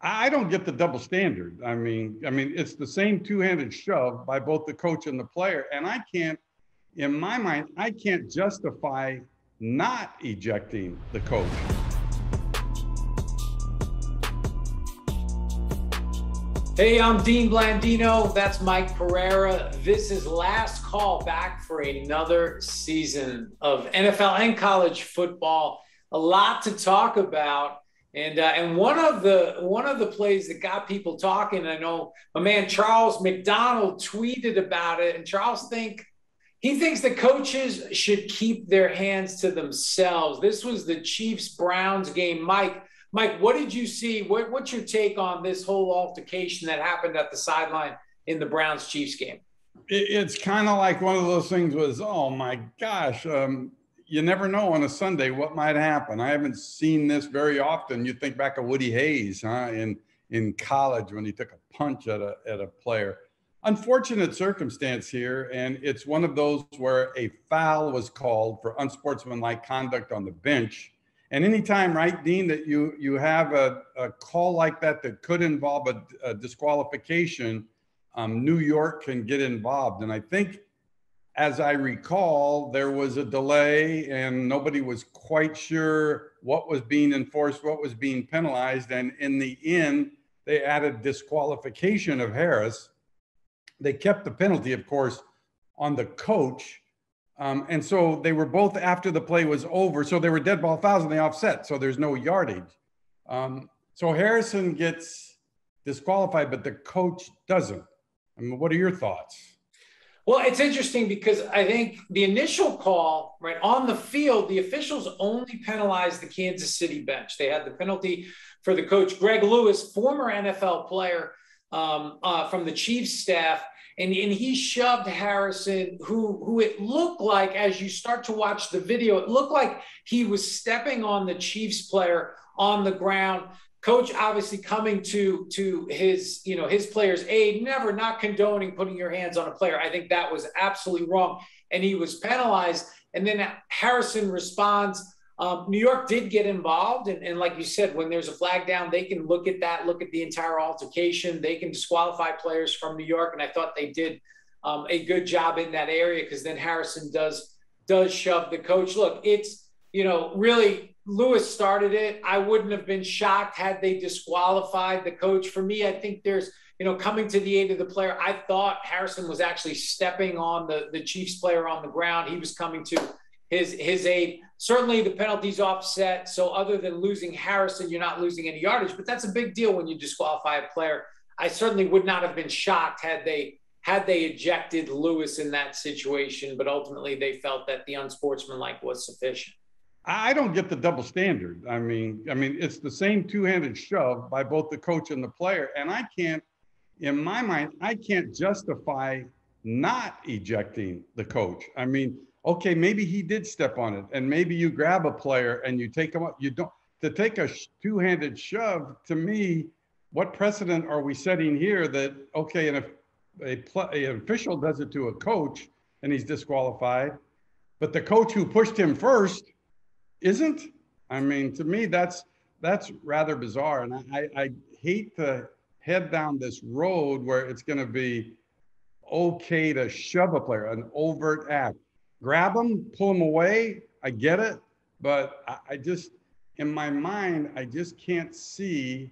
I don't get the double standard. I mean, it's the same two-handed shove by both the coach and the player, and I can't, in my mind, I can't justify not ejecting the coach. Hey, I'm Dean Blandino. That's Mike Pereira. This is last call back for another season of NFL and college football. A lot to talk about. And one of the plays that got people talking, I know my man Charles McDonald tweeted about it, and Charles thinks the coaches should keep their hands to themselves. This was the Chiefs-Browns game. Mike, what did you see? What's your take on this whole altercation that happened at the sideline in the Browns-Chiefs game? It's kind of like one of those things was, oh my gosh, you never know on a Sunday what might happen. I haven't seen this very often. You think back of Woody Hayes, in college when he took a punch at a player. Unfortunate circumstance here, and it's one of those where a foul was called for unsportsmanlike conduct on the bench. And anytime, right, Dean, that you have a call like that could involve a disqualification, New York can get involved. And I think, as I recall, there was a delay and nobody was quite sure what was being enforced, what was being penalized. And in the end, they added disqualification of Harris. They kept the penalty, of course, on the coach. And so they were both after the play was over. So they were dead ball fouls and they offset. So there's no yardage. So Harrison gets disqualified, but the coach doesn't. I mean, what are your thoughts? Well, it's interesting because I think the initial call, right, on the field, the officials only penalized the Kansas City bench. They had the penalty for the coach, Greg Lewis, former NFL player from the Chiefs staff, and he shoved Harrison, who it looked like, as you start to watch the video, it looked like he was stepping on the Chiefs player on the ground. Coach obviously coming to his player's aid, not condoning putting your hands on a player. I think that was absolutely wrong, and he was penalized. And then Harrison responds. New York did get involved, and like you said, when there's a flag down, they can look at that, look at the entire altercation. They can disqualify players from New York, and I thought they did a good job in that area because then Harrison does shove the coach. Look, it's really. Lewis started it. I wouldn't have been shocked had they disqualified the coach. For me, I think there's, coming to the aid of the player. I thought Harrison was actually stepping on the Chiefs player on the ground. He was coming to his aid. Certainly the penalty's offset. So other than losing Harrison, you're not losing any yardage, but that's a big deal when you disqualify a player. I certainly would not have been shocked had they ejected Lewis in that situation, but ultimately they felt that the unsportsmanlike was sufficient. I don't get the double standard. I mean, it's the same two-handed shove by both the coach and the player. And I can't, in my mind, I can't justify not ejecting the coach. I mean, okay, maybe he did step on it, and maybe you grab a player and you take him up. You don't, to take a two-handed shove, to me, what precedent are we setting here that, okay, and if an official does it to a coach and he's disqualified, but the coach who pushed him first isn't? I mean, to me, that's rather bizarre. And I hate to head down this road where it's going to be okay to shove a player, an overt act. Grab them, pull them away. I get it. But I just, in my mind, I just can't see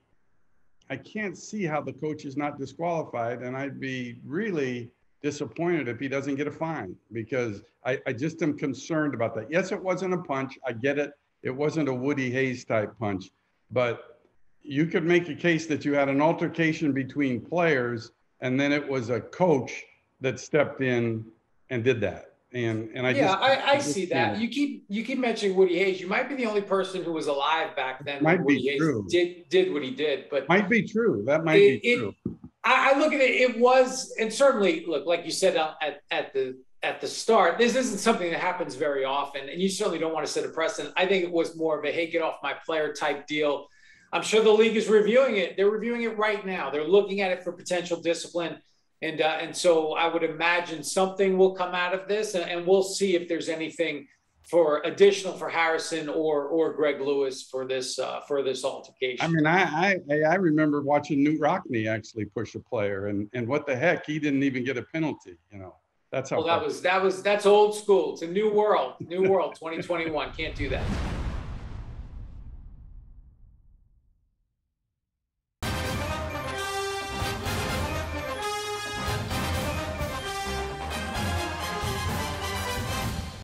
how the coach is not disqualified. And I'd be really disappointed if he doesn't get a fine, because I just am concerned about that. Yes, it wasn't a punch. I get it. It wasn't a Woody Hayes type punch, but you could make a case that you had an altercation between players and then it was a coach that stepped in and did that. And I see that. You keep mentioning Woody Hayes. You might be the only person who was alive back then when Woody Hayes did what he did, but might be true. That might be true. I look at it. It was, and certainly, look, like you said at the start, this isn't something that happens very often, and you certainly don't want to set a precedent. I think it was more of a hey, get off my player type deal. I'm sure the league is reviewing it. They're reviewing it right now. They're looking at it for potential discipline, and so I would imagine something will come out of this, and we'll see if there's anything for additional for Harrison or Greg Lewis for this altercation. I mean, I remember watching Newt Rockney actually push a player, and what the heck, he didn't even get a penalty. You know, that's how. Well, that's old school. It's a new world. New world. 2021. Can't do that.